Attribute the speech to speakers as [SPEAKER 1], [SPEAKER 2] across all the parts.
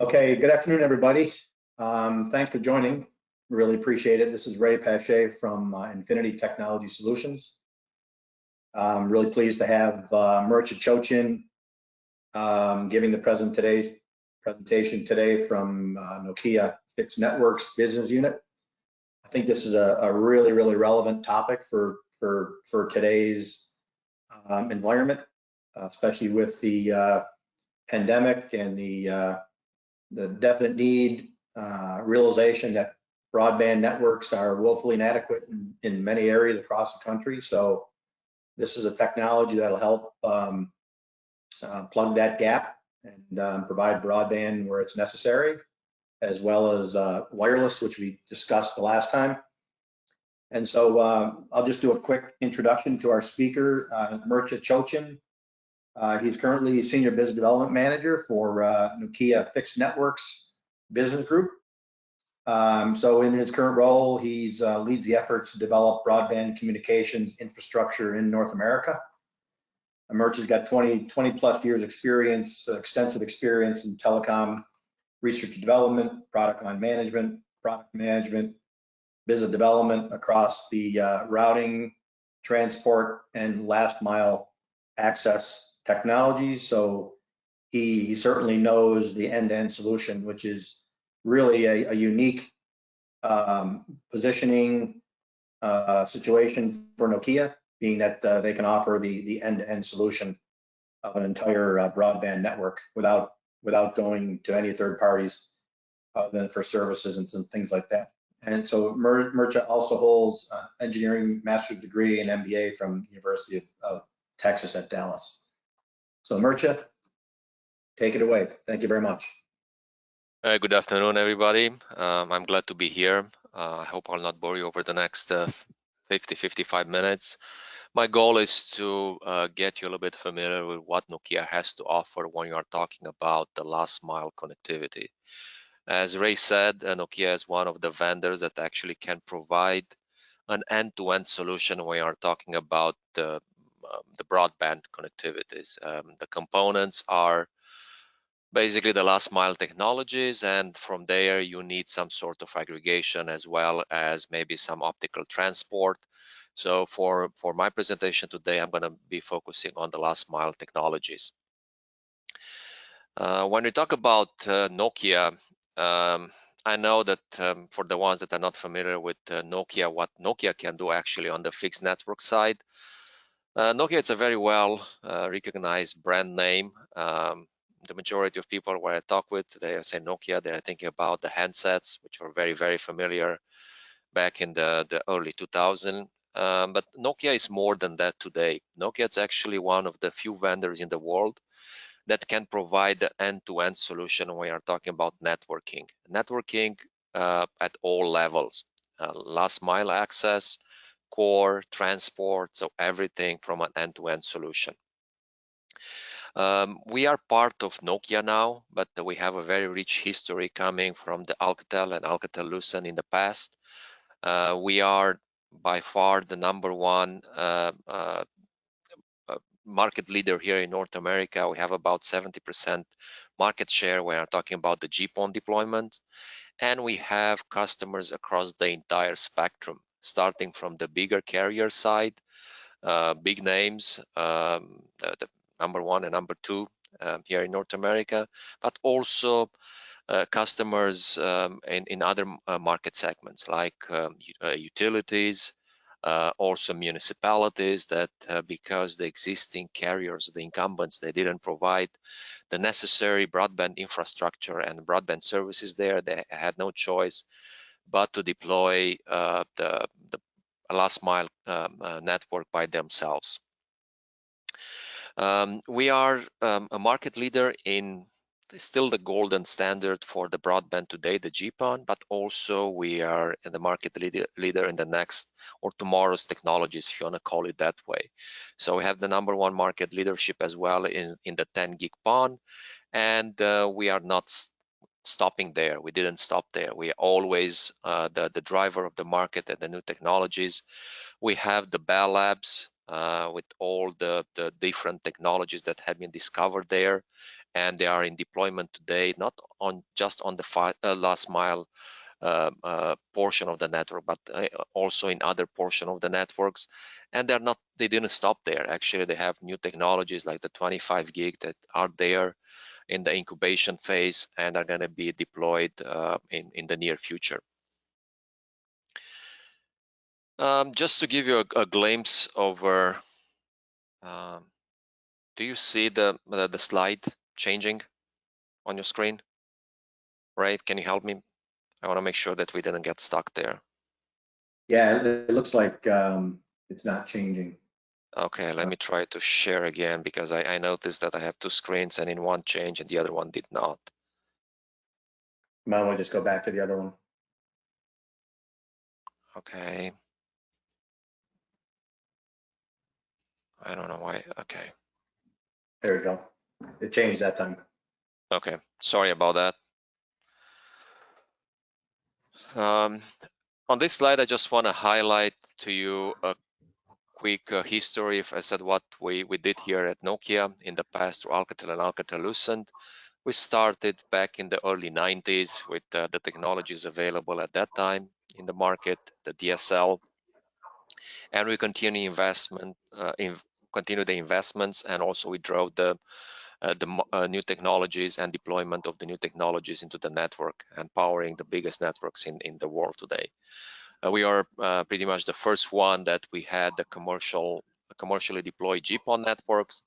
[SPEAKER 1] Okay, good afternoon, everybody. Thanks for joining. Really appreciate it. This is Ray Pache from Infinity Technology Solutions. I'm really pleased to have Mircea Chochin giving the presentation today from Nokia Fixed Networks Business Unit. I think this is a really relevant topic for today's environment, especially with the pandemic and the definite need, realization that broadband networks are woefully inadequate in many areas across the country. So this is a technology that'll help plug that gap and provide broadband where it's necessary, as well as wireless, which we discussed the last time. And so I'll just do a quick introduction to our speaker, Mircea Chochin. He's currently Senior Business Development Manager for Nokia Fixed Networks Business Group. So in his current role, he leads the efforts to develop broadband communications infrastructure in North America. Mircea's got 20 plus years experience, extensive experience in telecom research and development, product line management, product management, business development across the routing, transport, and last mile access technologies. So he certainly knows the end-to-end solution, which is really a unique positioning situation for Nokia, being that they can offer the end-to-end solution of an entire broadband network without going to any third parties other than for services and some things like that. And so Mircea also holds an engineering master's degree and MBA from University of Texas at Dallas. So Mircea, take it away. Thank you very much.
[SPEAKER 2] Good afternoon, everybody. I'm glad to be here. I hope I'll not bore you over the next 55 minutes. My goal is to get you a little bit familiar with what Nokia has to offer when you are talking about the last mile connectivity. As Ray said, Nokia is one of the vendors that actually can provide an end-to-end solution when you are talking about the broadband connectivities. The components are basically the last mile technologies, and from there you need some sort of aggregation as well as maybe some optical transport. So for my presentation today, I'm going to be focusing on the last mile technologies. When we talk about Nokia, I know that for the ones that are not familiar with Nokia, what Nokia can do actually on the fixed network side, Nokia is a very well recognized brand name. The majority of people where I talk with, they say Nokia, they're thinking about the handsets, which were very familiar back in the early 2000s. But Nokia is more than that today. Nokia is actually one of the few vendors in the world that can provide the end-to-end solution when we are talking about networking. Networking at all levels, last mile access, core, transport, so everything from an end-to-end solution. We are part of Nokia now, but we have a very rich history coming from the Alcatel and Alcatel-Lucent in the past. We are by far the #1 market leader here in North America. We have about 70% market share when we're talking about the GPON deployment. And we have customers across the entire spectrum, starting from the bigger carrier side, big names, the #1 and #2 here in North America, but also customers in other market segments like utilities, also municipalities that because the existing carriers, the incumbents, they didn't provide the necessary broadband infrastructure and broadband services there, they had no choice but to deploy the last mile network by themselves. We are a market leader in still the golden standard for the broadband today, the GPON, but also we are in the market leader in the next or tomorrow's technologies, if you want to call it that way. So we have the #1 market leadership as well in the 10 gig PON, and we are not stopping there. We didn't stop there. We are always the driver of the market and the new technologies. We have the Bell Labs with all the different technologies that have been discovered there, and they are in deployment today, not on just on the last mile portion of the network, but also in other portion of the networks. And they didn't stop there. Actually, they have new technologies like the 25 gig that are there in the incubation phase and are going to be deployed in the near future. Just to give you a glimpse over, do you see the slide changing on your screen? Right? Can you help me? I want to make sure that we didn't get stuck there.
[SPEAKER 1] Yeah, it looks like it's not changing.
[SPEAKER 2] Okay, let me try to share again, because I noticed that I have two screens and in one changed and the other one did not.
[SPEAKER 1] Might want to just go back to the other one.
[SPEAKER 2] Okay. I don't know why. Okay.
[SPEAKER 1] There we go. It changed that time.
[SPEAKER 2] Okay. Sorry about that. On this slide, I just want to highlight to you a quick history. If I said what we did here at Nokia in the past through Alcatel and Alcatel-Lucent. We started back in the early 90s with the technologies available at that time in the market, the DSL, and we continue the investments, and also we drove the new technologies and deployment of the new technologies into the network and powering the biggest networks in the world today. We are pretty much the first one that we had the commercially deployed GPON networks.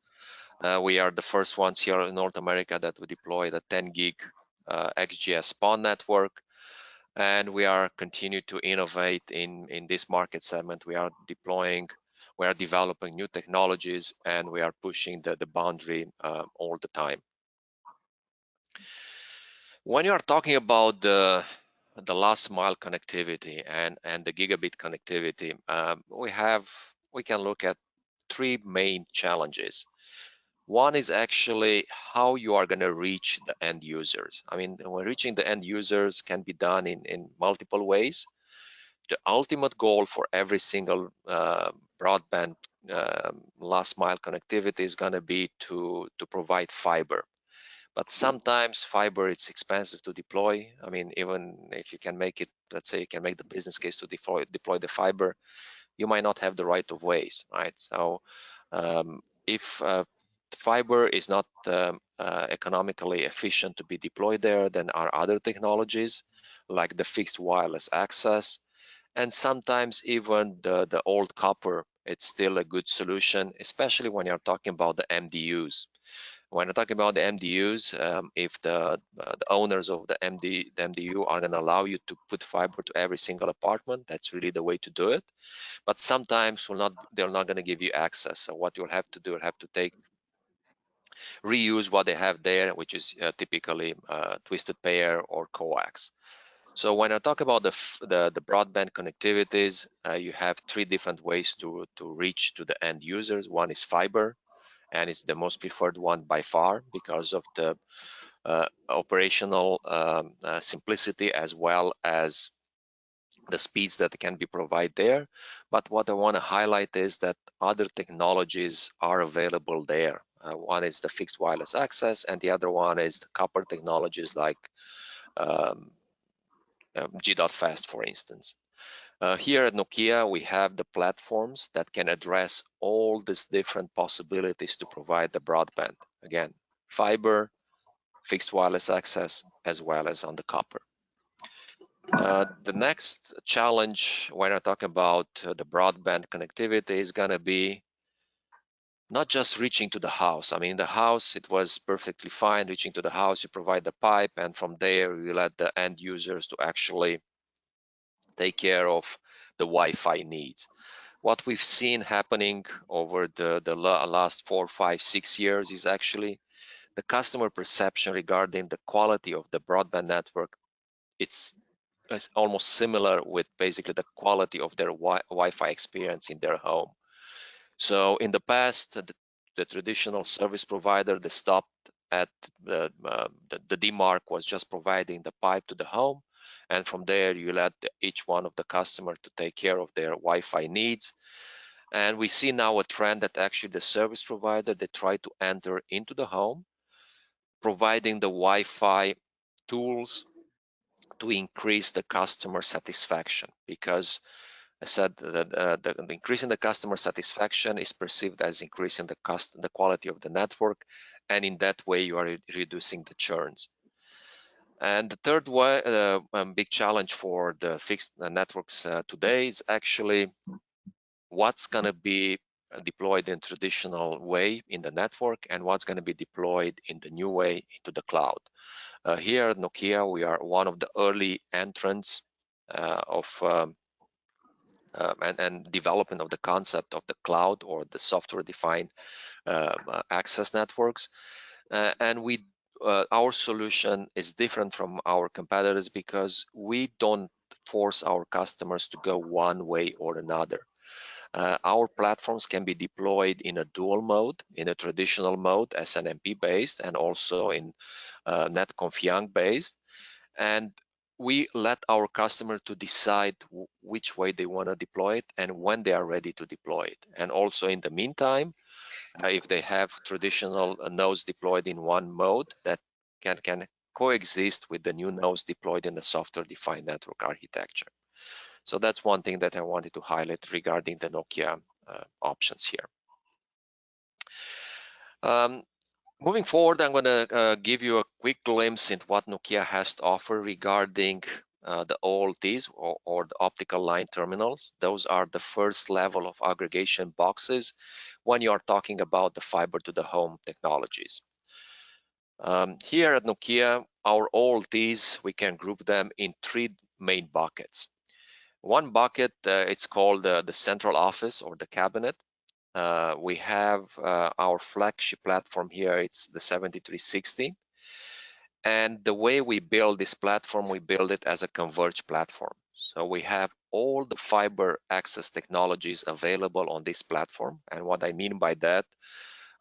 [SPEAKER 2] We are the first ones here in North America that we deploy the 10 gig XGS PON network, and we are continue to innovate in this market segment. We are developing new technologies, and we are pushing the boundary all the time. When you are talking about the last mile connectivity and the gigabit connectivity, we can look at three main challenges. One is actually how you are going to reach the end users. I mean, when reaching the end users can be done in multiple ways. The ultimate goal for every single broadband last mile connectivity is going to be to provide fiber. But sometimes fiber, it's expensive to deploy. I mean, even if you can make it, let's say you can make the business case to deploy the fiber, you might not have the right of ways, right? So if fiber is not economically efficient to be deployed there, then are other technologies like the fixed wireless access, and sometimes even the old copper, it's still a good solution, especially when you're talking about the MDUs. When I'm talking about the MDUs, if the owners of the MDU are going to allow you to put fiber to every single apartment, that's really the way to do it. But sometimes they're not going to give you access. So what you'll have to do, you'll have to reuse what they have there, which is typically twisted pair or coax. So when I talk about the broadband connectivities, you have three different ways to reach to the end users. One is fiber, and it's the most preferred one by far because of the operational simplicity as well as the speeds that can be provided there. But what I want to highlight is that other technologies are available there. One is the fixed wireless access, and the other one is the copper technologies like G.fast, for instance. Here at Nokia, we have the platforms that can address all these different possibilities to provide the broadband. Again, fiber, fixed wireless access, as well as on the copper. The next challenge when I talk about the broadband connectivity is going to be not just reaching to the house. I mean, in the house, it was perfectly fine reaching to the house. You provide the pipe, and from there, you let the end users to actually take care of the Wi-Fi needs. What we've seen happening over the last 4, 5, 6 years is actually the customer perception regarding the quality of the broadband network. It's almost similar with basically the quality of their Wi-Fi experience in their home. So in the past, the traditional service provider, they stopped at the DMARC was just providing the pipe to the home, and from there you let each one of the customer to take care of their Wi-Fi needs. And we see now a trend that actually the service provider, they try to enter into the home, providing the Wi-Fi tools to increase the customer satisfaction, because I said that the increasing the customer satisfaction is perceived as increasing the quality of the network, and in that way you are reducing the churns. And the third big challenge for the fixed networks today is actually what's going to be deployed in traditional way in the network and what's going to be deployed in the new way into the cloud. Here at Nokia, we are one of the early entrants and development of the concept of the cloud or the software-defined access networks. And our solution is different from our competitors because we don't force our customers to go one way or another. Our platforms can be deployed in a dual mode, in a traditional mode, SNMP based, and also in NetConf based. And we let our customer to decide which way they want to deploy it and when they are ready to deploy it. And also in the meantime, if they have traditional nodes deployed in one mode, that can coexist with the new nodes deployed in the software-defined network architecture. So that's one thing that I wanted to highlight regarding the Nokia options here. Moving forward, I'm going to give you a quick glimpse into what Nokia has to offer regarding the OLTs or the optical line terminals. Those are the first level of aggregation boxes when you are talking about the fiber to the home technologies. Here at Nokia, our OLTs, we can group them in three main buckets. One bucket, it's called the central office or the cabinet. We have our flagship platform here, it's the 7360. And the way we build this platform, we build it as a converged platform. So we have all the fiber access technologies available on this platform. And what I mean by that,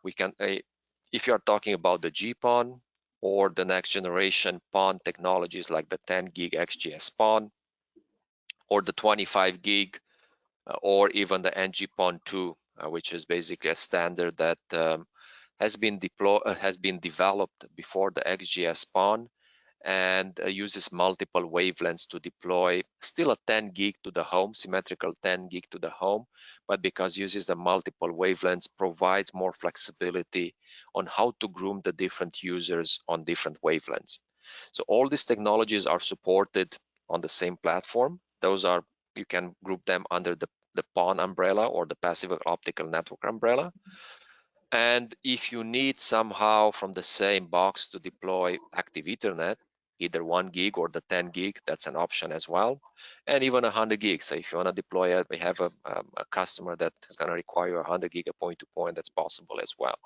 [SPEAKER 2] we can, if you are talking about the GPON or the next generation PON technologies like the 10 gig XGS PON or the 25 gig or even the NG-PON2, which is basically a standard that has been developed before the XGS PON and uses multiple wavelengths to deploy still a 10 gig to the home, symmetrical 10 gig to the home, but because uses the multiple wavelengths, provides more flexibility on how to groom the different users on different wavelengths. So all these technologies are supported on the same platform. Those are, you can group them under the PON umbrella or the passive optical network umbrella. And if you need somehow from the same box to deploy active Ethernet, either 1 gig or the 10 gig, that's an option as well. And even 100 gigs. So if you want to deploy it, we have a customer that is going to require 100 gig of point-to-point, that's possible as well.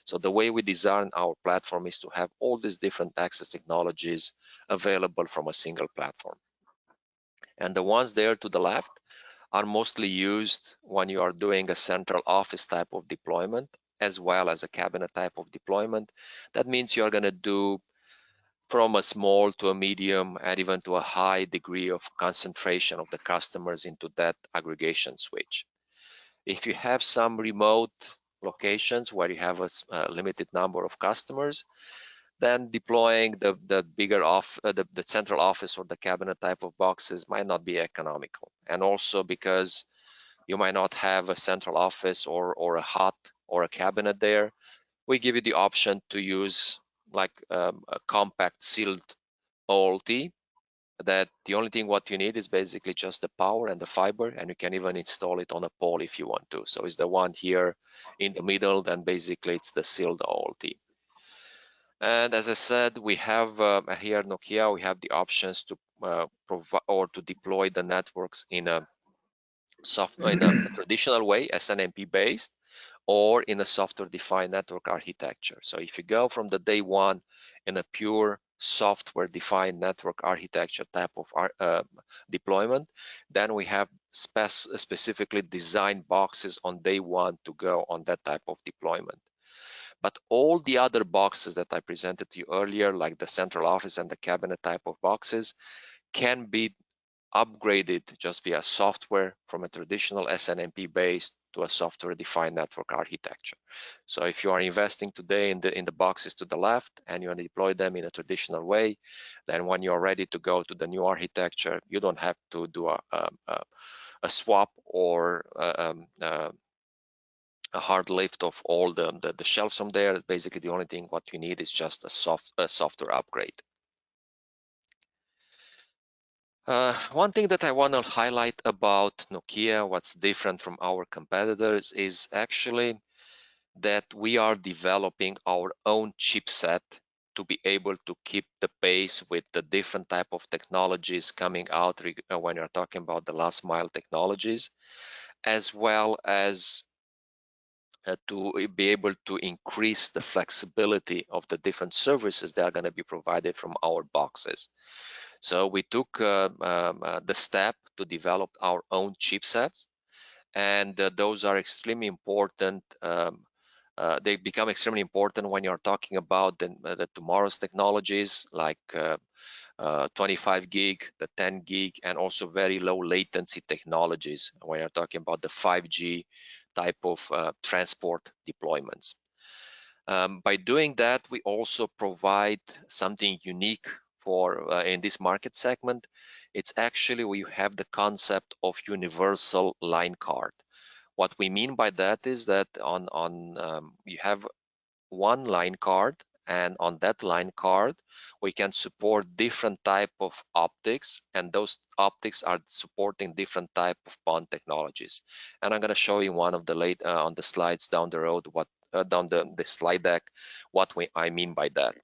[SPEAKER 2] So the way we design our platform is to have all these different access technologies available from a single platform. And the ones there to the left are mostly used when you are doing a central office type of deployment, as well as a cabinet type of deployment. That means you're going to do from a small to a medium and even to a high degree of concentration of the customers into that aggregation switch. If you have some remote locations where you have a limited number of customers, then deploying the bigger the central office or the cabinet type of boxes might not be economical. And also because you might not have a central office or a hut or a cabinet there, we give you the option to use like a compact sealed OLT, that the only thing what you need is basically just the power and the fiber, and you can even install it on a pole if you want to. So it's the one here in the middle, then basically it's the sealed OLT. And as I said, we have here at Nokia, we have the options to provide or to deploy the networks in a traditional way, SNMP based, or in a software-defined network architecture. So if you go from the day one in a pure software-defined network architecture type of deployment, then we have specifically designed boxes on day one to go on that type of deployment. But all the other boxes that I presented to you earlier, like the central office and the cabinet type of boxes, can be upgraded just via software from a traditional SNMP based to a software-defined network architecture. So if you are investing today in the boxes to the left and you want to deploy them in a traditional way, then when you're ready to go to the new architecture, you don't have to do a swap or a hard lift of all the shelves from there. Basically, the only thing what you need is just a software upgrade. One thing that I want to highlight about Nokia, what's different from our competitors, is actually that we are developing our own chipset to be able to keep the pace with the different type of technologies coming out when you're talking about the last mile technologies, as well as to be able to increase the flexibility of the different services that are going to be provided from our boxes. So we took the step to develop our own chipsets, and those are extremely important. They become extremely important when you're talking about the tomorrow's technologies like 25 gig, the 10 gig, and also very low latency technologies when you're talking about the 5G type of transport deployments. By doing that, we also provide something unique for in this market segment. It's actually we have the concept of universal line card. What we mean by that is that you have one line card, and on that line card we can support different type of optics, and those optics are supporting different type of PON technologies. And I'm going to show you one of the on the slides down the road what down the slide deck what I mean by that.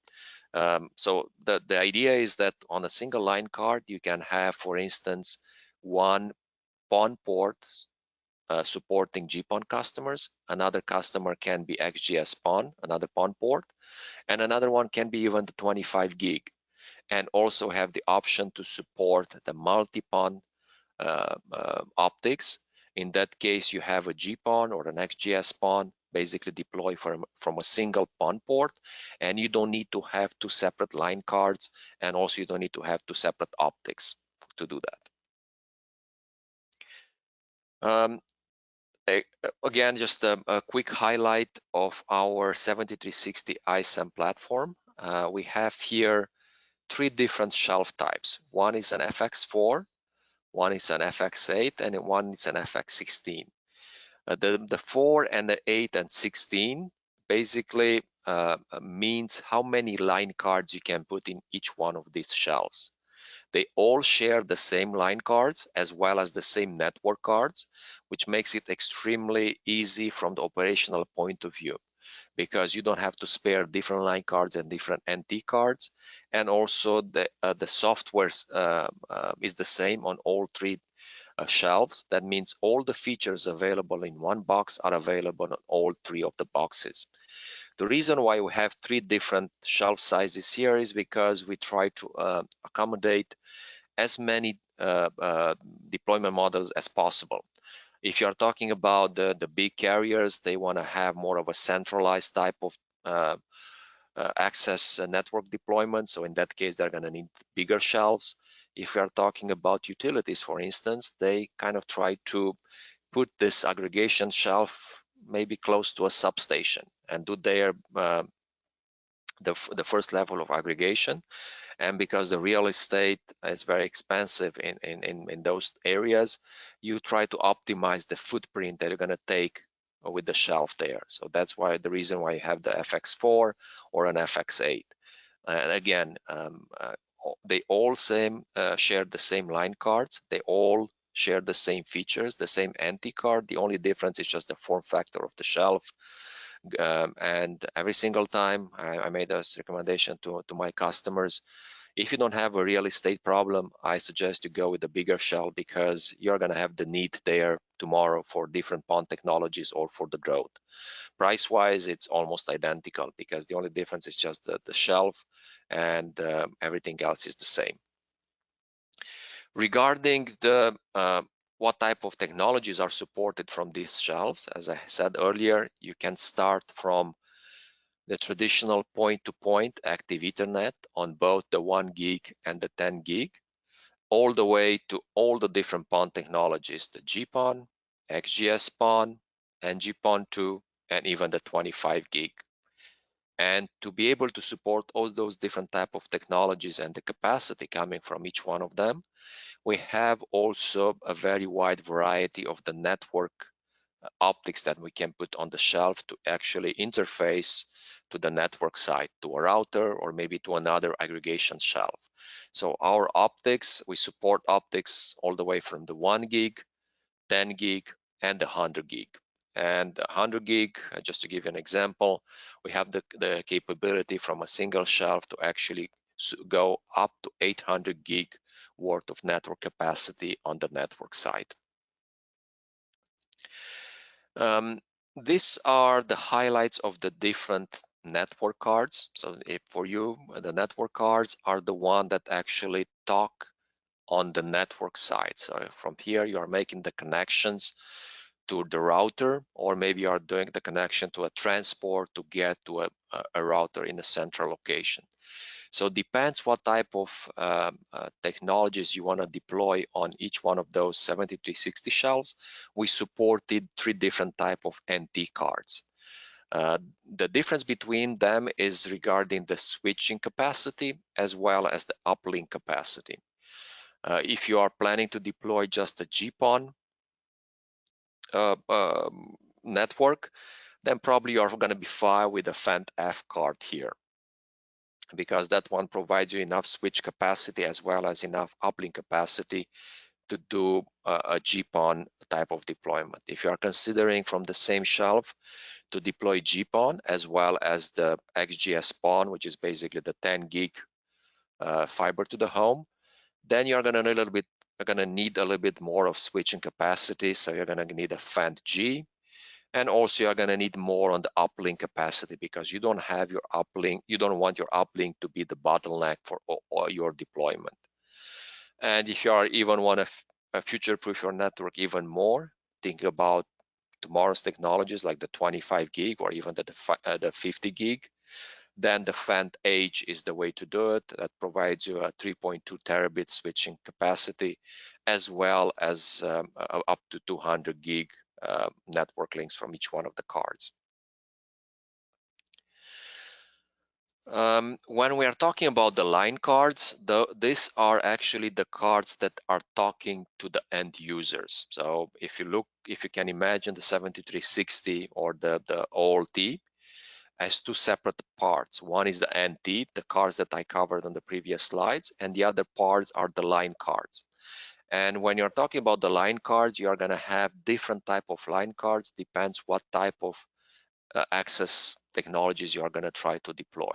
[SPEAKER 2] So the idea is that on a single line card you can have, for instance, one PON port supporting GPON customers. Another customer can be XGS PON, another PON port, and another one can be even the 25 gig, and also have the option to support the multi-PON optics. In that case, you have a GPON or an XGS PON basically deploy from a single PON port, and you don't need to have two separate line cards, and also you don't need to have two separate optics to do that. Again, just a quick highlight of our 7360 ISAM platform. We have here three different shelf types. One is an FX4, one is an FX8, and one is an FX16. The 4 and the 8 and 16 basically means how many line cards you can put in each one of these shelves. They all share the same line cards as well as the same network cards, which makes it extremely easy from the operational point of view, because you don't have to spare different line cards and different NT cards. And also the software is the same on all three shelves. That means all the features available in one box are available on all three of the boxes. The reason why we have three different shelf sizes here is because we try to accommodate as many deployment models as possible. If you're talking about the big carriers, they want to have more of a centralized type of access network deployment. So in that case, they're going to need bigger shelves. If we are talking about utilities, for instance, they kind of try to put this aggregation shelf maybe close to a substation and do their the first level of aggregation. And because the real estate is very expensive in those areas, you try to optimize the footprint that you're going to take with the shelf there. So that's why the reason why you have the FX4 or an FX8. And again, they all share the same line cards. They all share the same features, the same NT card. The only difference is just the form factor of the shelf. And every single time I made this recommendation to my customers, if you don't have a real estate problem, I suggest you go with the bigger shell, because you're going to have the need there tomorrow for different PON technologies or for the growth. Price-wise, it's almost identical, because the only difference is just the shelf, and everything else is the same. Regarding the what type of technologies are supported from these shelves, as I said earlier, you can start from the traditional point-to-point active Ethernet on both the 1 gig and the 10 gig, all the way to all the different PON technologies, the GPON, XGS PON, and GPON2, and even the 25 gig. And to be able to support all those different type of technologies and the capacity coming from each one of them, we have also a very wide variety of the network optics that we can put on the shelf to actually interface to the network side, to a router or maybe to another aggregation shelf. So our optics, we support optics all the way from the 1 gig, 10 gig, and the 100 gig. And 100 gig, just to give you an example, we have the capability from a single shelf to actually go up to 800 gig worth of network capacity on the network side. These are the highlights of the different network cards. So if for you, the network cards are the one that actually talk on the network side. So from here, you are making the connections to the router, or maybe you are doing the connection to a transport to get to a router in a central location. So it depends what type of technologies you want to deploy on each one of those 7360 shelves. We supported 3 different type of NT cards. The difference between them is regarding the switching capacity as well as the uplink capacity. If you are planning to deploy just a GPON network, then probably you're going to be fine with a FANT-F card here, because that one provides you enough switch capacity as well as enough uplink capacity to do a GPON type of deployment. If you are considering from the same shelf to deploy GPON as well as the XGS-PON, which is basically the 10 gig fiber to the home, then you're going to need a little bit more of switching capacity. So you're going to need a FANT-G, and also you're going to need more on the uplink capacity, because you don't have your uplink, you don't want your uplink to be the bottleneck for your deployment. And if you are even want to future-proof your network even more, think about tomorrow's technologies like the 25 gig or even the 50 gig, then the FANT-H is the way to do it. That provides you a 3.2 terabit switching capacity, as well as up to 200 gig network links from each one of the cards. When we are talking about the line cards, these are actually the cards that are talking to the end users. So if you can imagine the 7360 or the OLT as 2 separate parts. One is the NT, the cards that I covered on the previous slides, and the other parts are the line cards. And when you're talking about the line cards, you are going to have different type of line cards, depends what type of access technologies you are going to try to deploy.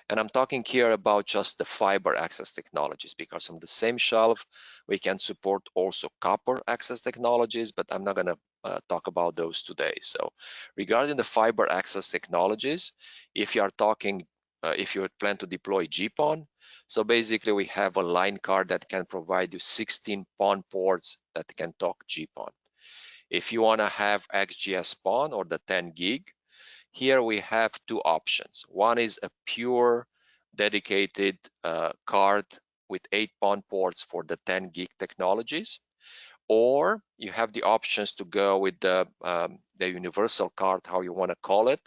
[SPEAKER 2] And I'm talking here about just the fiber access technologies, because on the same shelf, we can support also copper access technologies, but I'm not going to talk about those today. So regarding the fiber access technologies, if you are talking, if you plan to deploy GPON, so basically we have a line card that can provide you 16 PON ports that can talk GPON. If you want to have XGS-PON or the 10 gig, here we have 2 options. One is a pure dedicated card with 8 PON ports for the 10 gig technologies, or you have the options to go with the universal card, how you want to call it.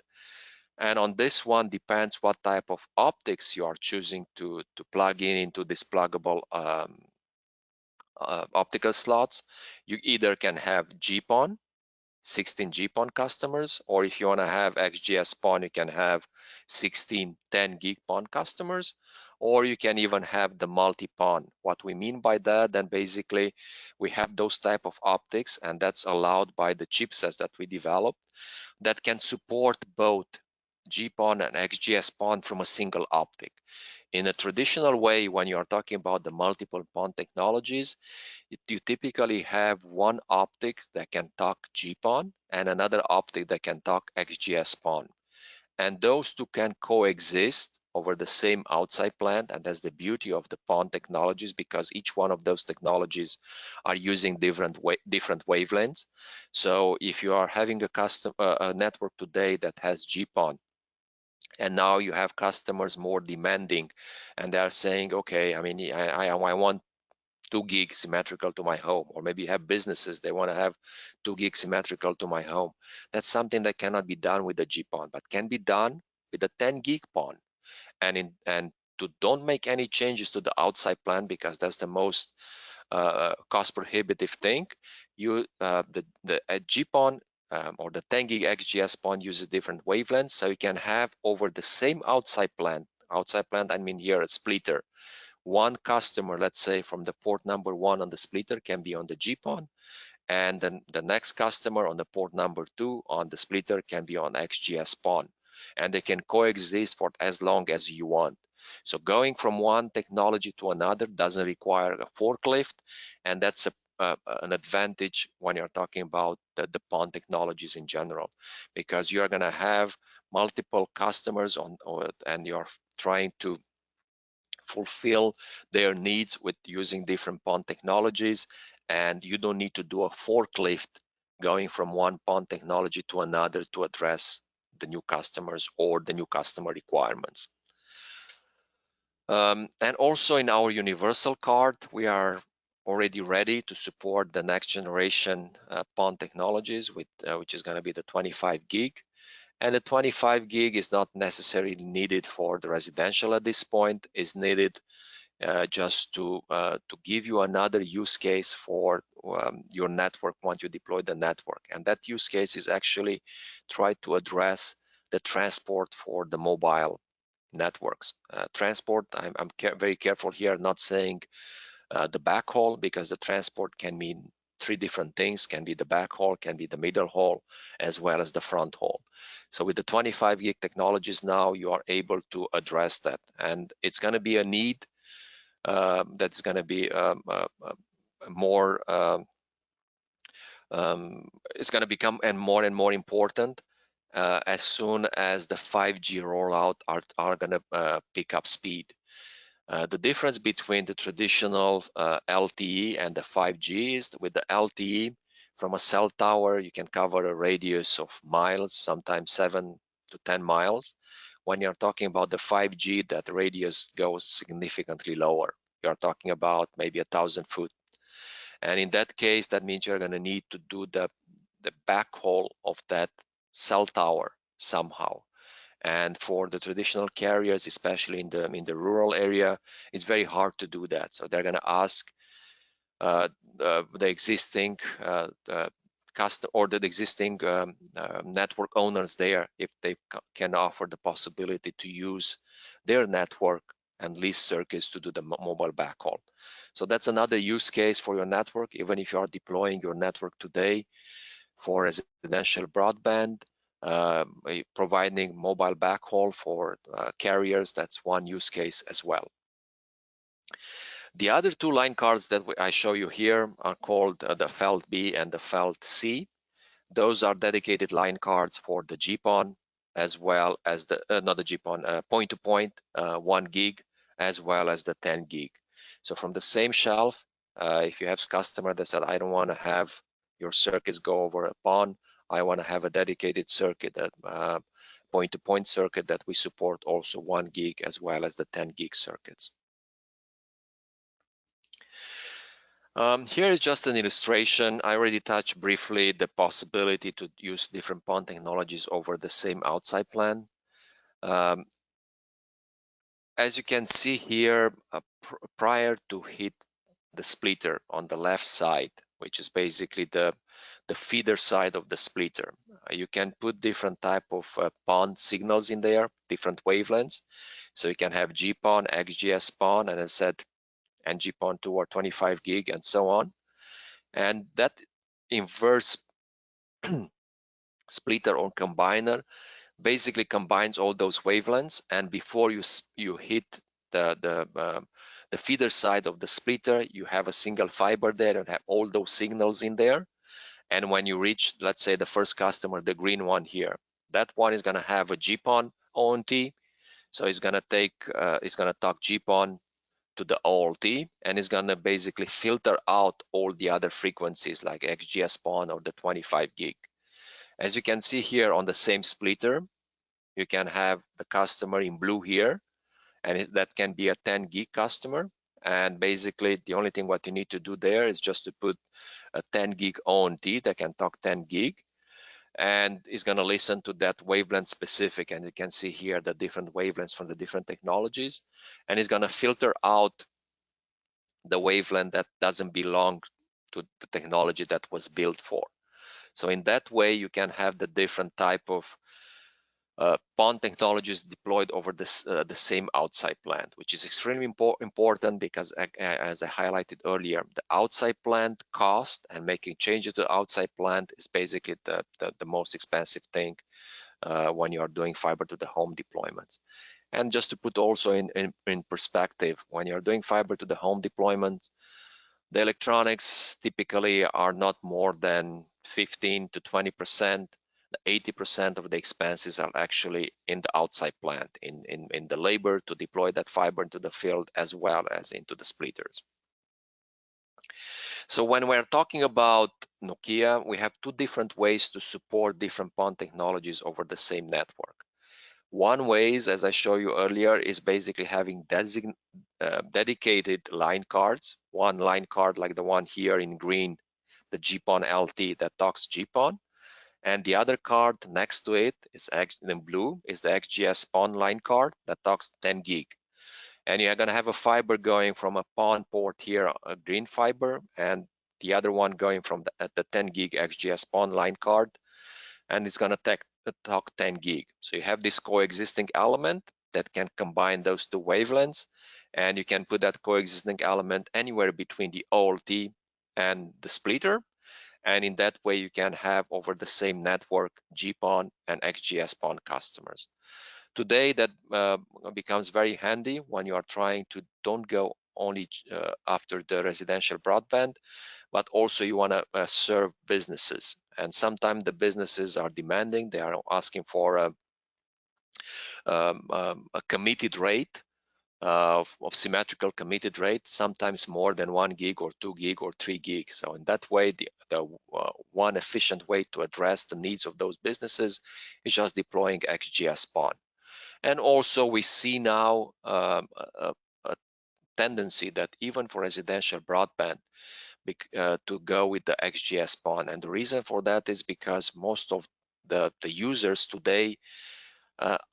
[SPEAKER 2] And on this one depends what type of optics you are choosing to plug into this pluggable optical slots. You either can have GPON, 16 GPON customers, or if you want to have XGS PON, you can have 16 10 gig PON customers, or you can even have the multi-PON. What we mean by that, then basically we have those type of optics, and that's allowed by the chipsets that we developed that can support both GPON and XGS PON from a single optic. In a traditional way, when you are talking about the multiple PON technologies, you typically have one optic that can talk GPON and another optic that can talk XGS-PON. And those two can coexist over the same outside plant, and that's the beauty of the PON technologies, because each one of those technologies are using different wavelengths. So if you are having a network today that has GPON, and now you have customers more demanding, and they are saying, okay, I mean, I want 2 gig symmetrical to my home, or maybe you have businesses, they want to have 2 gig symmetrical to my home. That's something that cannot be done with the GPON, but can be done with the 10 gig PON. And to don't make any changes to the outside plan, because that's the most cost prohibitive thing. The GPON or the 10 gig XGS PON uses different wavelengths, so you can have over the same outside plan. Outside plan, I mean here a splitter. One customer, let's say from the port number 1 on the splitter, can be on the GPON, and then the next customer on the port number 2 on the splitter can be on XGS PON, and they can coexist for as long as you want. So going from one technology to another doesn't require a forklift, and that's an advantage when you're talking about the PON technologies in general, because you're going to have multiple customers and you're trying to fulfill their needs with using different PON technologies, and you don't need to do a forklift going from one PON technology to another to address the new customers or the new customer requirements. And also in our universal card, we are already ready to support the next generation PON technologies, which is going to be the 25 gig. And the 25 gig is not necessarily needed for the residential at this point. It's needed just to give you another use case for your network once you deploy the network. And that use case is actually try to address the transport for the mobile networks. Transport, I'm very careful here, not saying the backhaul, because the transport can mean 3 different things. Can be the backhaul, can be the middle haul, as well as the front haul. So with the 25 gig technologies now, you are able to address that. And it's going to be a need that's going to be more, it's going to become more and more important as soon as the 5G rollout are going to pick up speed. The difference between the traditional LTE and the 5G is with the LTE, from a cell tower, you can cover a radius of miles, sometimes 7 to 10 miles. When you're talking about the 5G, that radius goes significantly lower. You're talking about maybe 1,000 foot. And in that case, that means you're going to need to do the backhaul of that cell tower somehow. And for the traditional carriers, especially in the rural area, it's very hard to do that. So they're going to ask the existing the existing network owners there if they can offer the possibility to use their network and lease circuits to do the mobile backhaul. So that's another use case for your network. Even if you are deploying your network today for residential broadband, providing mobile backhaul for carriers, that's one use case as well. The other 2 line cards that I show you here are called the Felt B and the Felt C. Those are dedicated line cards for the GPON, as well as the not the GPON, point-to-point 1 gig, as well as the 10 gig. So from the same shelf, if you have a customer that said, I don't want to have your circuits go over a PON, I want to have a dedicated circuit, that point-to-point circuit that we support also 1 gig as well as the 10 gig circuits. Here is just an illustration. I already touched briefly the possibility to use different PON technologies over the same outside plan. As you can see here, prior to hit the splitter on the left side, which is basically the feeder side of the splitter, you can put different type of PON signals in there, different wavelengths. So you can have GPON, XGS PON, and I said NG-PON2 or 25 gig and so on. And that inverse splitter or combiner basically combines all those wavelengths, and before you hit the feeder side of the splitter, you have a single fiber there and have all those signals in there. And when you reach, let's say, the first customer, the green one here, that one is going to have a GPON ONT. So it's going to talk GPON to the OLT, and it's going to basically filter out all the other frequencies like XGS PON or the 25 gig. As you can see here on the same splitter, you can have the customer in blue here, and that can be a 10 gig customer. And basically the only thing what you need to do there is just to put a 10 gig ONT that can talk 10 gig, and is going to listen to that wavelength specific, and you can see here the different wavelengths from the different technologies, and it's going to filter out the wavelength that doesn't belong to the technology that was built for. So in that way you can have the different type of PON technologies deployed over the same outside plant, which is extremely important because, as I highlighted earlier, the outside plant cost and making changes to the outside plant is basically the most expensive thing when you are doing fiber to the home deployments. And just to put also in perspective, when you're doing fiber to the home deployment, the electronics typically are not more than 15 to 20%. 80% of the expenses are actually in the outside plant, in the labor to deploy that fiber into the field as well as into the splitters. So when we're talking about Nokia, we have two different ways to support different PON technologies over the same network. One way is, as I showed you earlier, is basically having dedicated line cards. One line card like the one here in green, the GPON LT that talks GPON. And the other card next to it is in blue is the XGS PON line card that talks 10 gig. And you're going to have a fiber going from a PON port here, a green fiber, and the other one going from the 10 gig XGS PON line card, and it's going to talk 10 gig. So you have this coexisting element that can combine those two wavelengths, and you can put that coexisting element anywhere between the OLT and the splitter. And in that way, you can have over the same network GPON and XGS PON customers. Today, that becomes very handy when you are trying to don't go only after the residential broadband, but also you want to serve businesses. And sometimes the businesses are demanding, they are asking for a committed rate, of symmetrical committed rate, sometimes more than 1 gig or 2 gig or 3 gig. So in that way, the one efficient way to address the needs of those businesses is just deploying XGS PON. And also we see now a tendency that even for residential broadband to go with the XGS PON. And the reason for that is because most of the users today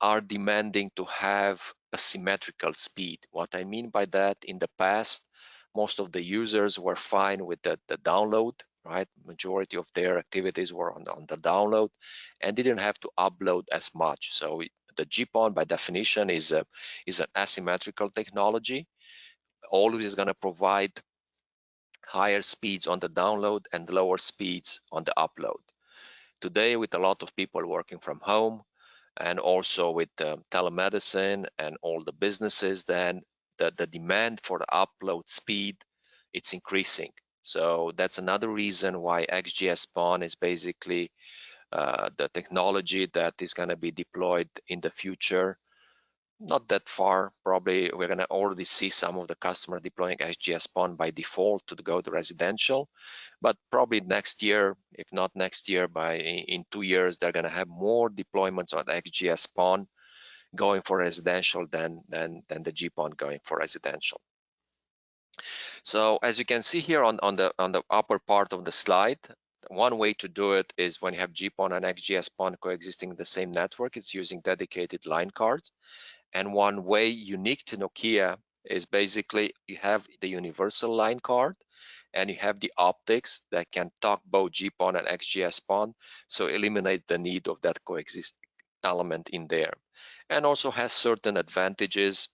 [SPEAKER 2] are demanding to have a symmetrical speed. What I mean by that, in the past, most of the users were fine with the download, right? Majority of their activities were on the download and didn't have to upload as much. So the GPON by definition is an asymmetrical technology. Always is going to provide higher speeds on the download and lower speeds on the upload. Today, with a lot of people working from home, and also with telemedicine and all the businesses, then the demand for the upload speed, it's increasing. So that's another reason why XGS PON is basically the technology that is going to be deployed in the future. Not that far, probably we're going to already see some of the customers deploying XGS PON by default to go to residential, but probably next year, if not next year, in 2 years, they're going to have more deployments on XGS PON going for residential than the GPON going for residential. So as you can see here on the upper part of the slide, one way to do it is when you have GPON and XGS PON coexisting in the same network, it's using dedicated line cards. And one way unique to Nokia is basically you have the universal line card and you have the optics that can talk both GPON and XGS PON, so eliminate the need of that coexist element in there. And also has certain advantages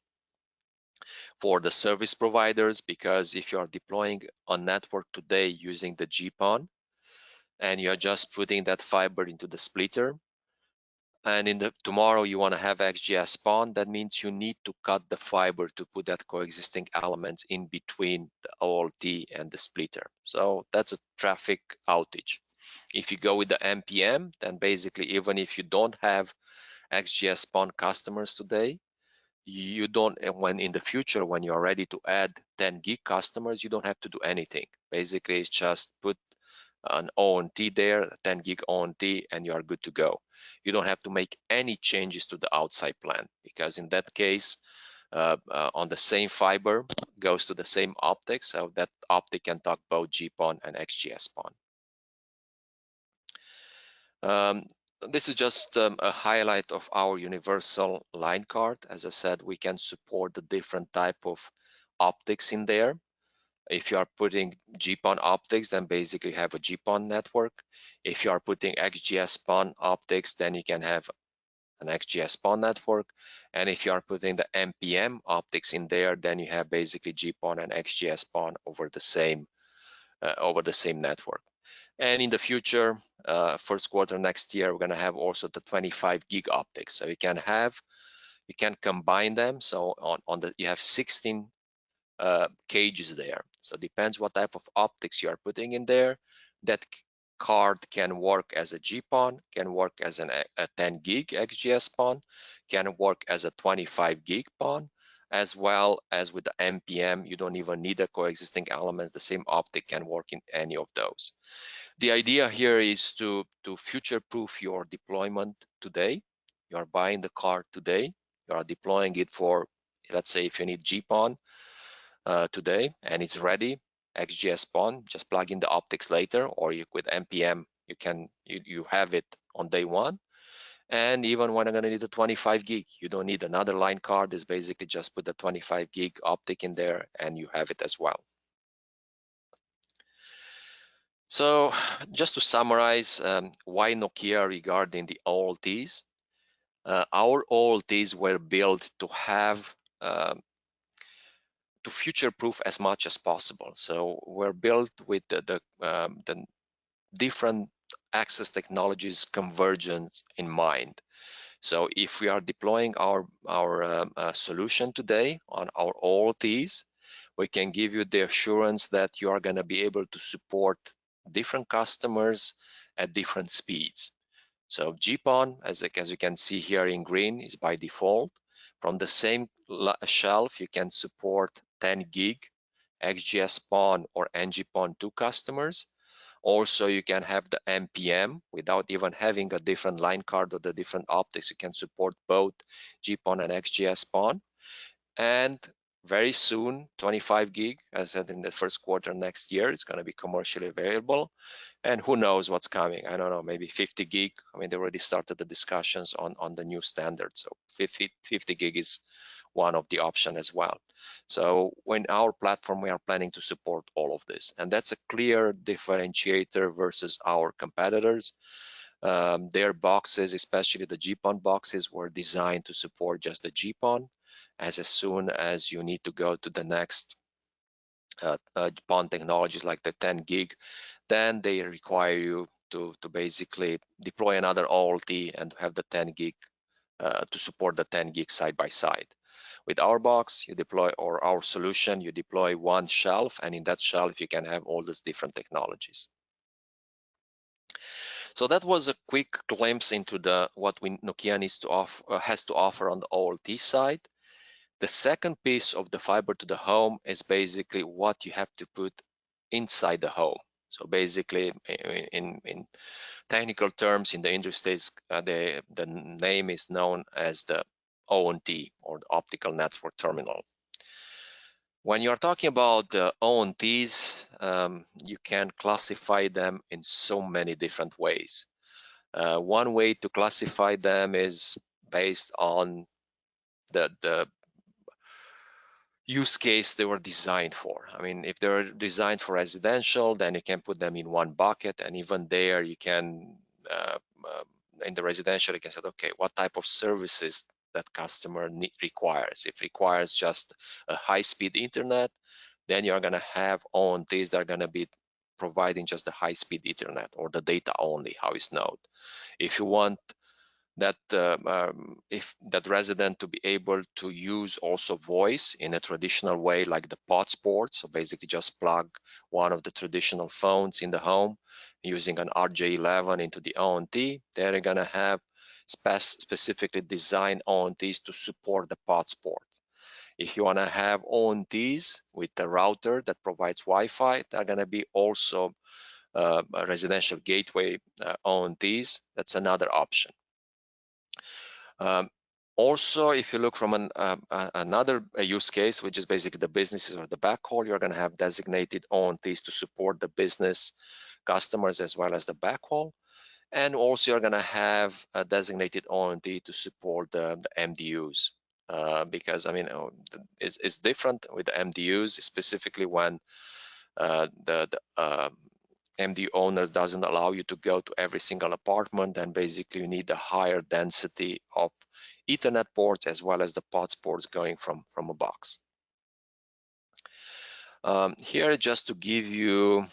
[SPEAKER 2] for the service providers, because if you are deploying a network today using the GPON and you're just putting that fiber into the splitter, and tomorrow you want to have XGS PON, that means you need to cut the fiber to put that coexisting element in between the OLT and the splitter. So that's a traffic outage. If you go with the MPM, then basically even if you don't have XGS PON customers today, you don't, when in the future, when you're ready to add 10 gig customers, you don't have to do anything. Basically, it's just put an ONT there, 10 gig ONT, and you are good to go. You don't have to make any changes to the outside plant, because in that case, on the same fiber goes to the same optic, so that optic can talk both GPON and XGS-PON. This is just a highlight of our universal line card. As I said, we can support the different type of optics in there. If you are putting GPON optics, then basically you have a GPON network. If you are putting XGS-PON optics, then you can have an XGS-PON network. And if you are putting the MPM optics in there, then you have basically GPON and XGS-PON over the same network. And in the future, first quarter next year, we're going to have also the 25 gig optics. So you can combine them. So you have 16 cages there. So it depends what type of optics you are putting in there. That card can work as a GPON, can work as a 10 gig XGS PON, can work as a 25 gig PON, as well as with the MPM. You don't even need a coexisting elements. The same optic can work in any of those. The idea here is to future-proof your deployment today. You are buying the card today. You are deploying it for, let's say, if you need GPON today and it's ready, XGS-PON, just plug in the optics later, or with MPM, you have it on day one. And even when I'm going to need a 25 gig, you don't need another line card. It's basically just put the 25 gig optic in there and you have it as well. So just to summarize, why Nokia regarding the OLTs? Our OLTs were built to have to future-proof as much as possible. So we're built with the different access technologies convergence in mind. So if we are deploying our solution today on our OLTs, we can give you the assurance that you are going to be able to support different customers at different speeds. So GPON, as you can see here in green, is by default. From the same shelf, you can support 10 gig XGS-PON or NG-PON to customers. Also, you can have the MPM without even having a different line card or the different optics. You can support both GPON and XGS-PON. And very soon, 25 gig, as I said, in the first quarter next year, it's going to be commercially available. And who knows what's coming? I don't know, maybe 50 gig. I mean, they already started the discussions on the new standard. So 50 gig is one of the options as well. So when our platform, we are planning to support all of this. And that's a clear differentiator versus our competitors. Their boxes, especially the GPON boxes, were designed to support just the GPON. As soon as you need to go to the next PON technologies like the 10 gig, then they require you to basically deploy another OLT and have the 10 gig to support the 10 gig side by side. With our box, you deploy, or our solution, you deploy one shelf, and in that shelf, you can have all these different technologies. So that was a quick glimpse into what Nokia has to offer on the OLT side. The second piece of the fiber to the home is basically what you have to put inside the home. So basically, in technical terms, in the industry, the name is known as the ONT, or the optical network terminal. When you're talking about the ONTs, you can classify them in so many different ways. One way to classify them is based on the use case they were designed for. I mean, if they're designed for residential, then you can put them in one bucket, and even there you can, in the residential, you can say, okay, what type of services that customer requires. If requires just a high-speed internet, then you're gonna have ONTs that are gonna be providing just the high-speed internet or the data only, how it's known. If you want that if that resident to be able to use also voice in a traditional way, like the POTS port, so basically just plug one of the traditional phones in the home using an RJ11 into the ONT, they're gonna have specifically designed ONTs to support the POTS port. If you wanna have ONTs with a router that provides Wi-Fi, they're gonna be also residential gateway ONTs. That's another option. Also, if you look from another use case, which is basically the businesses or the backhaul, you're going to have designated ONTs to support the business customers as well as the backhaul. And also you're going to have a designated ONT to support the MDUs. Because I mean, it's different with the MDUs, specifically when the MDU owners doesn't allow you to go to every single apartment, and basically you need a higher density of Ethernet ports as well as the POTS ports going from a box. Here, just to give you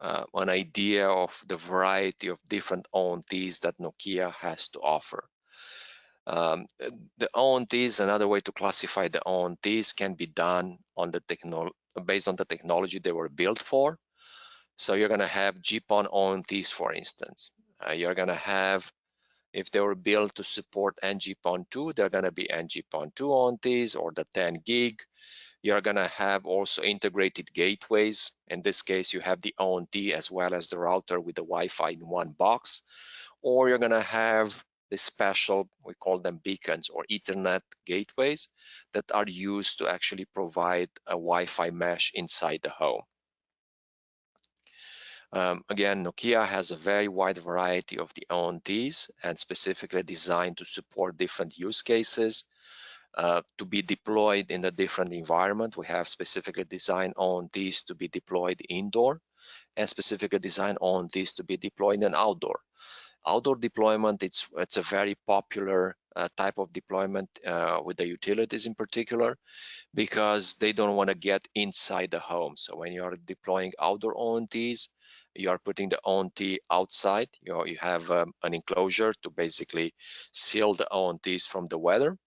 [SPEAKER 2] an idea of the variety of different ONTs that Nokia has to offer. The ONTs, another way to classify the ONTs, can be done on the based on the technology they were built for. So you're going to have GPON ONTs, for instance. You're going to have, if they were built to support NG-PON2, they're going to be NG-PON2 ONTs or the 10 gig. You're going to have also integrated gateways. In this case, you have the ONT as well as the router with the Wi-Fi in one box. Or you're going to have the special, we call them beacons or Ethernet gateways that are used to actually provide a Wi-Fi mesh inside the home. Again, Nokia has a very wide variety of the ONTs and specifically designed to support different use cases. To be deployed in a different environment. We have specifically designed ONTs to be deployed indoor and specifically designed ONTs to be deployed in outdoor. Outdoor deployment, it's a very popular type of deployment with the utilities in particular, because they don't want to get inside the home. So when you are deploying outdoor ONTs, you are putting the ONT outside. You have an enclosure to basically seal the ONTs from the weather.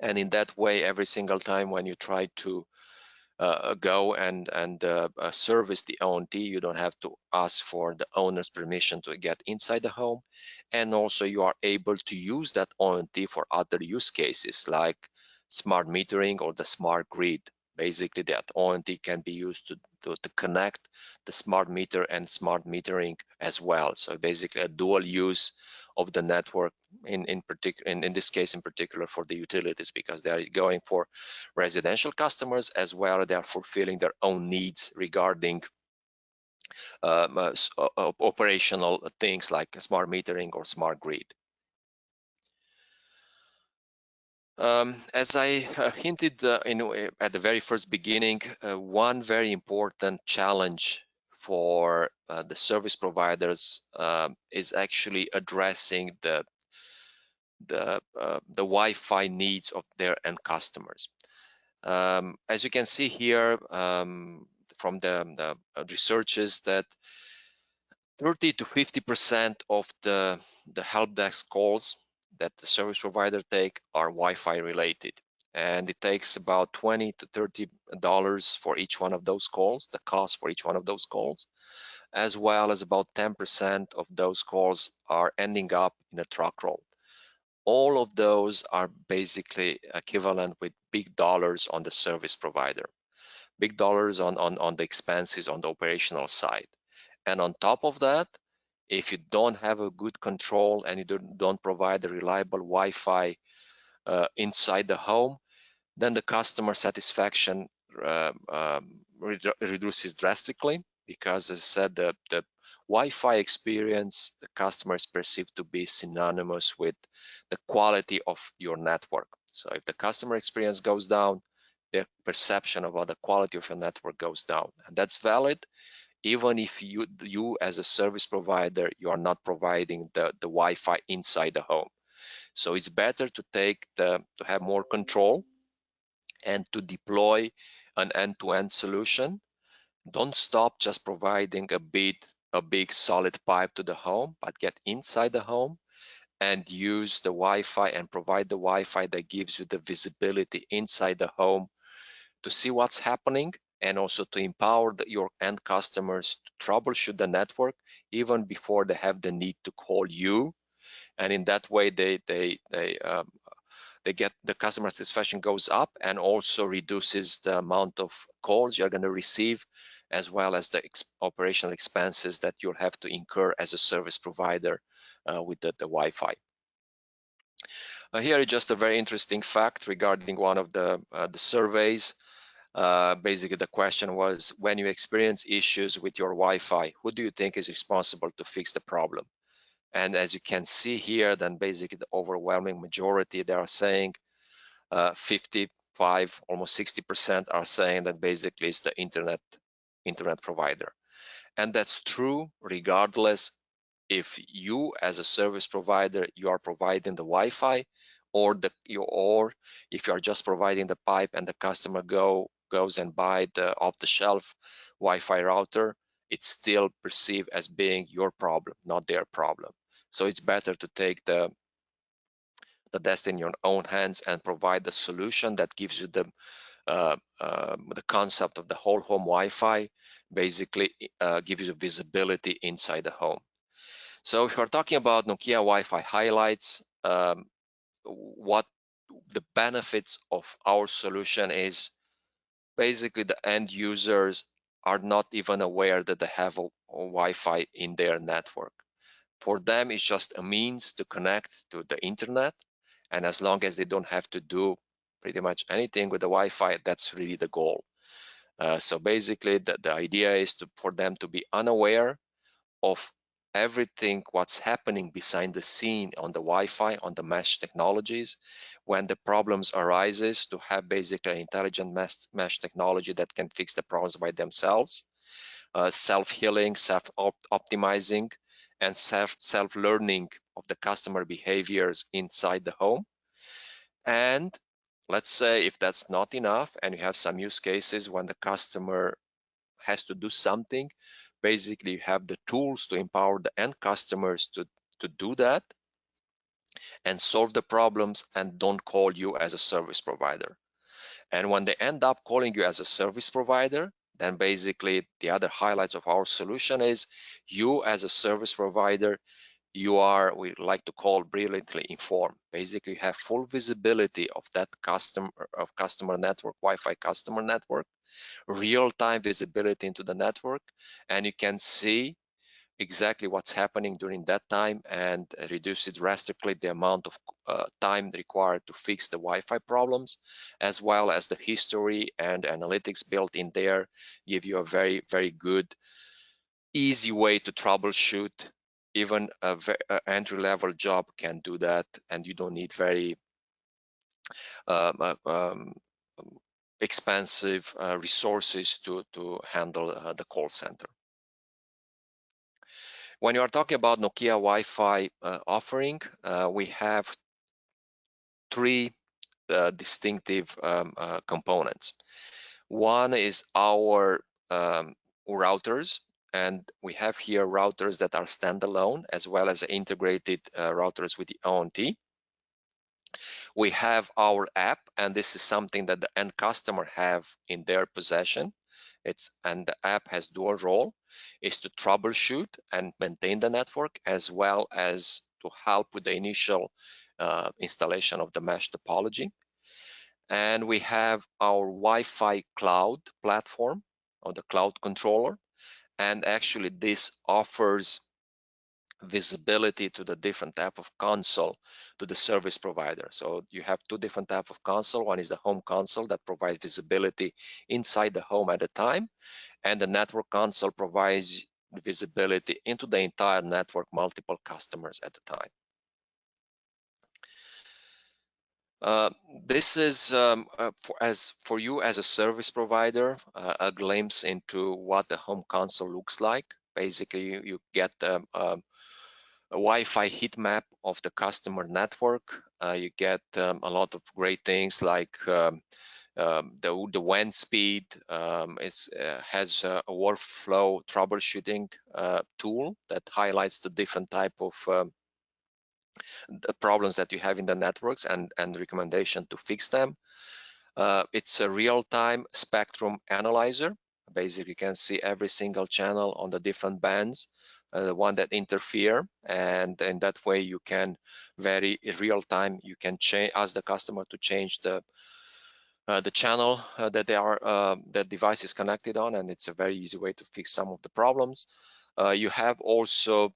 [SPEAKER 2] And in that way, every single time when you try to go and service the ONT, you don't have to ask for the owner's permission to get inside the home. And also you are able to use that ONT for other use cases like smart metering or the smart grid. Basically, that ONT can be used to connect the smart meter and smart metering as well. So basically a dual use of the network in this case in particular for the utilities, because they are going for residential customers as well. They are fulfilling their own needs regarding operational things like smart metering or smart grid. As I hinted at the very first beginning, one very important challenge for the service providers is actually addressing the Wi-Fi needs of their end customers. As you can see here from the researches, that 30 to 50% of the help desk calls that the service provider take are Wi-Fi related, and it takes about $20 to $30 for each one of those calls, the cost for each one of those calls, as well as about 10% of those calls are ending up in a truck roll. All of those are basically equivalent with big dollars on the service provider, big dollars on the expenses on the operational side. And on top of that, if you don't have a good control and you don't provide a reliable Wi-Fi inside the home, then the customer satisfaction reduces drastically, because as I said, the Wi-Fi experience, the customer is perceived to be synonymous with the quality of your network. So if the customer experience goes down, their perception about the quality of your network goes down. And that's valid even if you as a service provider, you are not providing the Wi-Fi inside the home. So it's better to have more control and to deploy an end-to-end solution. Don't stop just providing a big solid pipe to the home, but get inside the home and use the Wi-Fi and provide the Wi-Fi that gives you the visibility inside the home to see what's happening, and also to empower your end customers to troubleshoot the network even before they have the need to call you. And in that way, they get the customer satisfaction goes up, and also reduces the amount of calls you're going to receive, as well as the operational expenses that you'll have to incur as a service provider with the Wi-Fi. Here is just a very interesting fact regarding one of the surveys. Basically, the question was, when you experience issues with your Wi-Fi, who do you think is responsible to fix the problem? And as you can see here, then basically the overwhelming majority, they are saying 55, almost 60% are saying that basically it's the internet provider. And that's true regardless if you as a service provider, you are providing the Wi-Fi, or if you are just providing the pipe and the customer goes and buy the off-the-shelf Wi-Fi router, it's still perceived as being your problem, not their problem. So it's better to take the destiny in your own hands and provide the solution that gives you the concept of the whole home Wi-Fi, basically gives you visibility inside the home. So if we're talking about Nokia Wi-Fi highlights, what the benefits of our solution is, basically the end users are not even aware that they have a Wi-Fi in their network. For them, it's just a means to connect to the internet. And as long as they don't have to do pretty much anything with the Wi-Fi, that's really the goal. So basically, the idea is for them to be unaware of everything what's happening behind the scene on the Wi-Fi, on the mesh technologies. When the problems arises, to have basically an intelligent mesh technology that can fix the problems by themselves, self-healing, self-optimizing, and self-learning of the customer behaviors inside the home. And let's say if that's not enough, and you have some use cases when the customer has to do something, basically you have the tools to empower the end customers to do that and solve the problems and don't call you as a service provider. And when they end up calling you as a service provider, then basically the other highlights of our solution is you as a service provider, you are, we like to call, brilliantly informed. Basically, you have full visibility of that customer network, Wi-Fi customer network, real-time visibility into the network, and you can see exactly what's happening during that time and reduce it drastically the amount of time required to fix the Wi-Fi problems, as well as the history and analytics built in there give you a very, very good, easy way to troubleshoot. Even a entry-level job can do that, and you don't need very expensive resources to handle the call center. When you are talking about Nokia Wi-Fi offering, we have three distinctive components. One is our routers, and we have here routers that are standalone as well as integrated routers with the ONT. We have our app, and this is something that the end customer have in their possession. And the app has dual role, is to troubleshoot and maintain the network, as well as to help with the initial installation of the mesh topology. And we have our Wi-Fi cloud platform, or the cloud controller. And actually this offers visibility to the different type of console to the service provider. So you have two different type of console. One is the home console that provides visibility inside the home at a time, and the network console provides visibility into the entire network, multiple customers at a time. This is for you as a service provider, a glimpse into what the home console looks like. Basically, you get a Wi-Fi heat map of the customer network. You get a lot of great things like the WAN speed. It has a workflow troubleshooting tool that highlights the different type of the problems that you have in the networks and recommendation to fix them. It's a real-time spectrum analyzer. Basically, you can see every single channel on the different bands, the one that interfere, and in that way you can very real-time, you can ask the customer to change the channel that that device is connected on, and it's a very easy way to fix some of the problems. You have also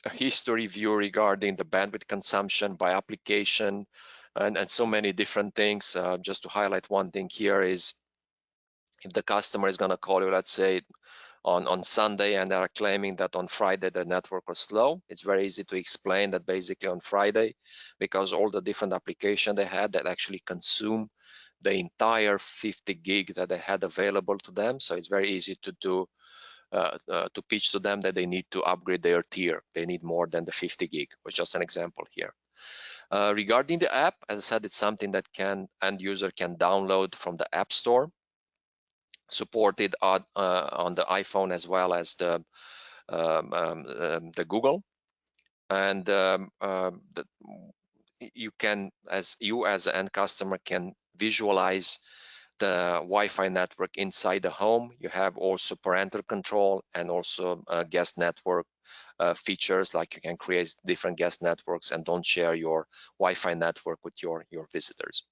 [SPEAKER 2] a history view regarding the bandwidth consumption by application, and so many different things. Just to highlight one thing here is, if the customer is going to call you, let's say on Sunday, and they are claiming that on Friday the network was slow, it's very easy to explain that basically on Friday, because all the different applications they had that actually consume the entire 50 gig that they had available to them. So it's very easy to do to pitch to them that they need to upgrade their tier. They need more than the 50 gig, which is just an example here. Regarding the app, as I said, it's something that end user can download from the App Store, supported on the iPhone as well as the Google. And you can, as an end customer, can visualize the Wi-Fi network inside the home. You have also parental control and also guest network features, like you can create different guest networks and don't share your Wi-Fi network with your visitors.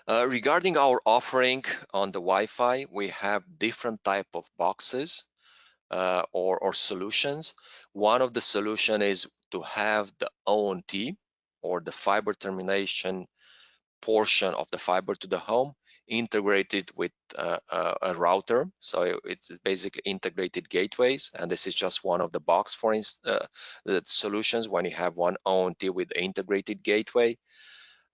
[SPEAKER 2] Regarding our offering on the Wi-Fi, we have different type of boxes or solutions. One of the solution is to have the ONT, or the fiber termination portion of the fiber to the home, integrated with a router. So it's basically integrated gateways, and this is just one of the box for the solutions when you have one ONT with integrated gateway.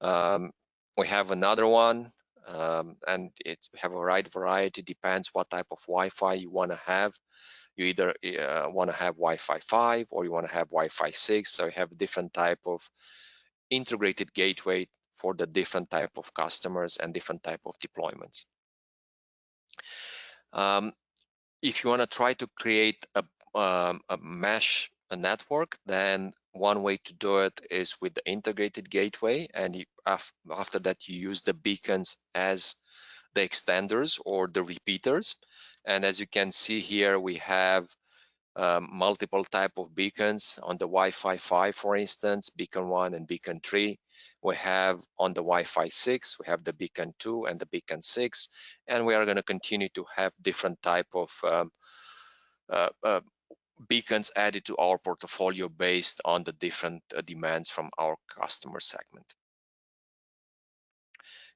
[SPEAKER 2] We have another one, and we have a wide variety, depends what type of Wi-Fi you want to have. You either want to have Wi-Fi 5 or you want to have Wi-Fi 6, so you have different type of integrated gateway for the different type of customers and different type of deployments. If you want to try to create a mesh network, then one way to do it is with the integrated gateway, and after that you use the beacons as the extenders or the repeaters. And as you can see here, we have multiple type of beacons on the Wi-Fi 5, for instance, beacon 1 and beacon 3. We have on the Wi-Fi 6, we have the beacon 2 and the beacon 6, and we are going to continue to have different type of beacons added to our portfolio based on the different demands from our customer segment.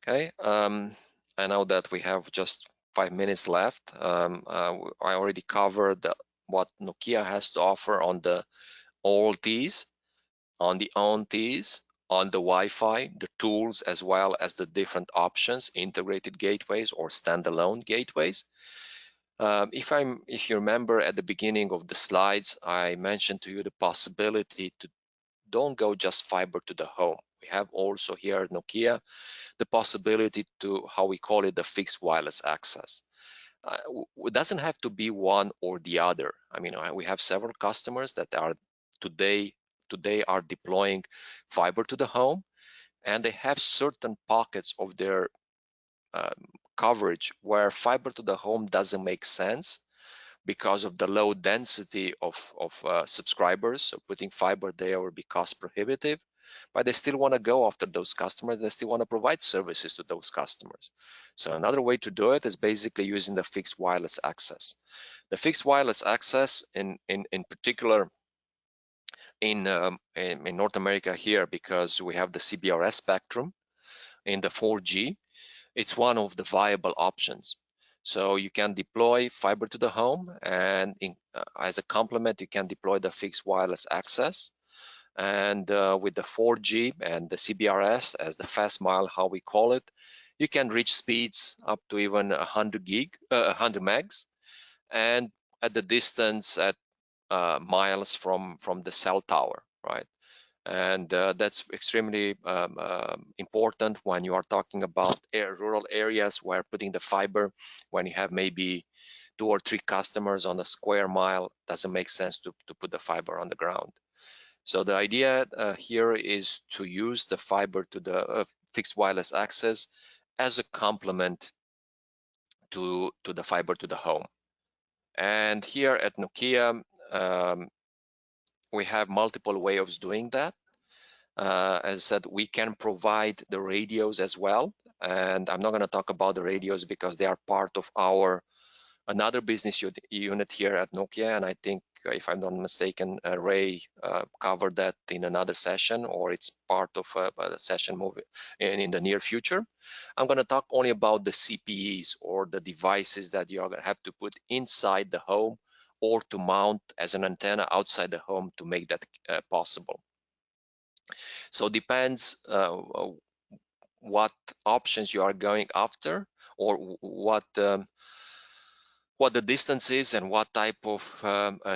[SPEAKER 2] Okay, I know that we have just 5 minutes left. I already covered what Nokia has to offer on the OLTs, on the ONTs, on the Wi-Fi, the tools, as well as the different options, integrated gateways or standalone gateways. If you remember at the beginning of the slides, I mentioned to you the possibility to don't go just fiber to the home. We have also here at Nokia the possibility to, how we call it, the fixed wireless access. It doesn't have to be one or the other. I mean, we have several customers that are today are deploying fiber to the home, and they have certain pockets of their coverage where fiber to the home doesn't make sense because of the low density of subscribers. So putting fiber there would be cost prohibitive, but they still want to go after those customers. They still want to provide services to those customers. So another way to do it is basically using the fixed wireless access. The fixed wireless access in particular in North America here, because we have the CBRS spectrum in the 4G, it's one of the viable options. So you can deploy fiber to the home, and as a complement, you can deploy the fixed wireless access. And with the 4G and the CBRS as the fast mile, how we call it, you can reach speeds up to even 100 megs, and at the distance at miles from the cell tower, right? And that's extremely important when you are talking about rural areas where putting the fiber, when you have maybe 2 or 3 customers on a square mile, doesn't make sense to put the fiber on the ground. So the idea here is to use the fiber to the fixed wireless access as a complement to the fiber to the home. And here at Nokia, we have multiple ways of doing that. As I said, we can provide the radios as well, and I'm not going to talk about the radios because they are part of our another business unit here at Nokia, and I think if I'm not mistaken, Ray covered that in another session, or it's part of a session movie in the near future. I'm going to talk only about the CPEs, or the devices that you're going to have to put inside the home or to mount as an antenna outside the home to make that possible. So depends what options you are going after, or what the distance is and what type of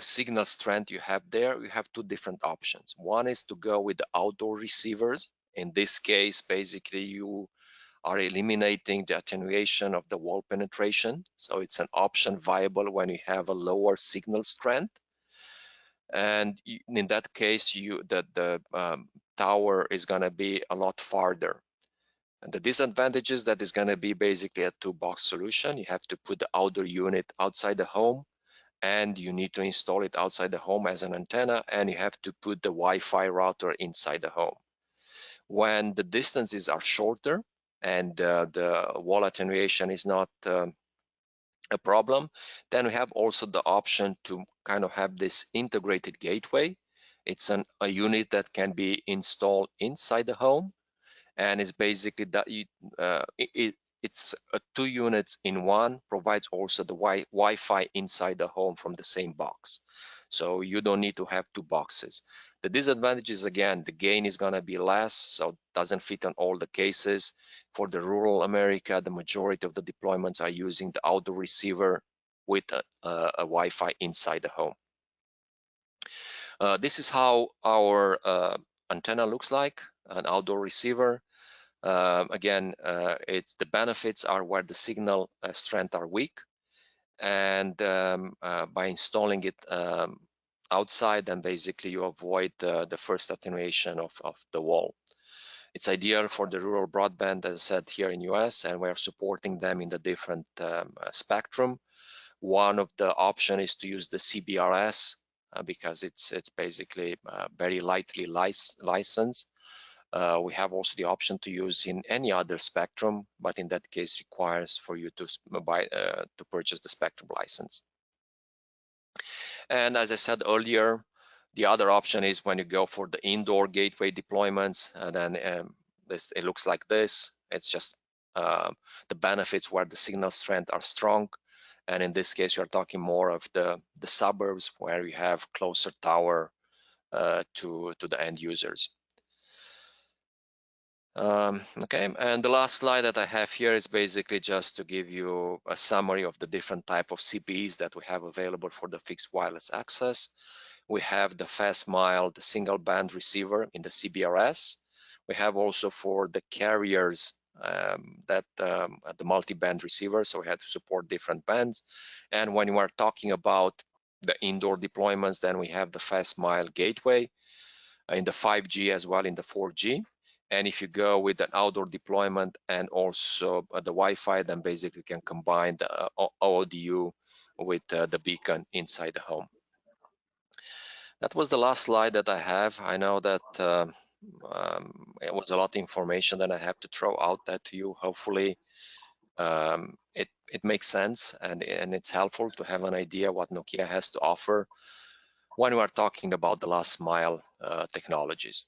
[SPEAKER 2] signal strength you have there. You have two different options. One is to go with the outdoor receivers. In this case, basically you are eliminating the attenuation of the wall penetration. So it's an option viable when you have a lower signal strength. And in that case, the tower is going to be a lot farther. And the disadvantages, that is going to be basically a two-box solution. You have to put the outdoor unit outside the home, and you need to install it outside the home as an antenna, and you have to put the Wi-Fi router inside the home. When the distances are shorter and the wall attenuation is not a problem, then we have also the option to kind of have this integrated gateway. It's a unit that can be installed inside the home, and it's basically that it's two units in one, provides also the Wi-Fi inside the home from the same box. So you don't need to have two boxes. The disadvantage is, again, the gain is going to be less, so it doesn't fit on all the cases. For the rural America, the majority of the deployments are using the outdoor receiver with a Wi-Fi inside the home. This is how our antenna looks like, an outdoor receiver. Again, it's the benefits are where the signal strength are weak, and by installing it outside, then basically you avoid the first attenuation of the wall. It's ideal for the rural broadband, as I said, here in US, and we're supporting them in the different spectrum. One of the option is to use the CBRS because it's basically very lightly licensed. We have also the option to use in any other spectrum, but in that case requires for you to purchase the spectrum license. And as I said earlier, the other option is when you go for the indoor gateway deployments, then it looks like this. It's just the benefits where the signal strength are strong. And in this case, you're talking more of the suburbs where you have closer tower to the end users. Okay, and the last slide that I have here is basically just to give you a summary of the different type of CPEs that we have available for the fixed wireless access. We have the fast mile, the single band receiver in the CBRS. We have also for the carriers the multi-band receiver, so we have to support different bands. And when you are talking about the indoor deployments, then we have the fast mile gateway in the 5G as well in the 4G. And if you go with an outdoor deployment and also the Wi-Fi, then basically you can combine the ODU with the beacon inside the home. That was the last slide that I have. I know that it was a lot of information that I have to throw out that to you. Hopefully it makes sense and it's helpful to have an idea what Nokia has to offer when we are talking about the last mile technologies.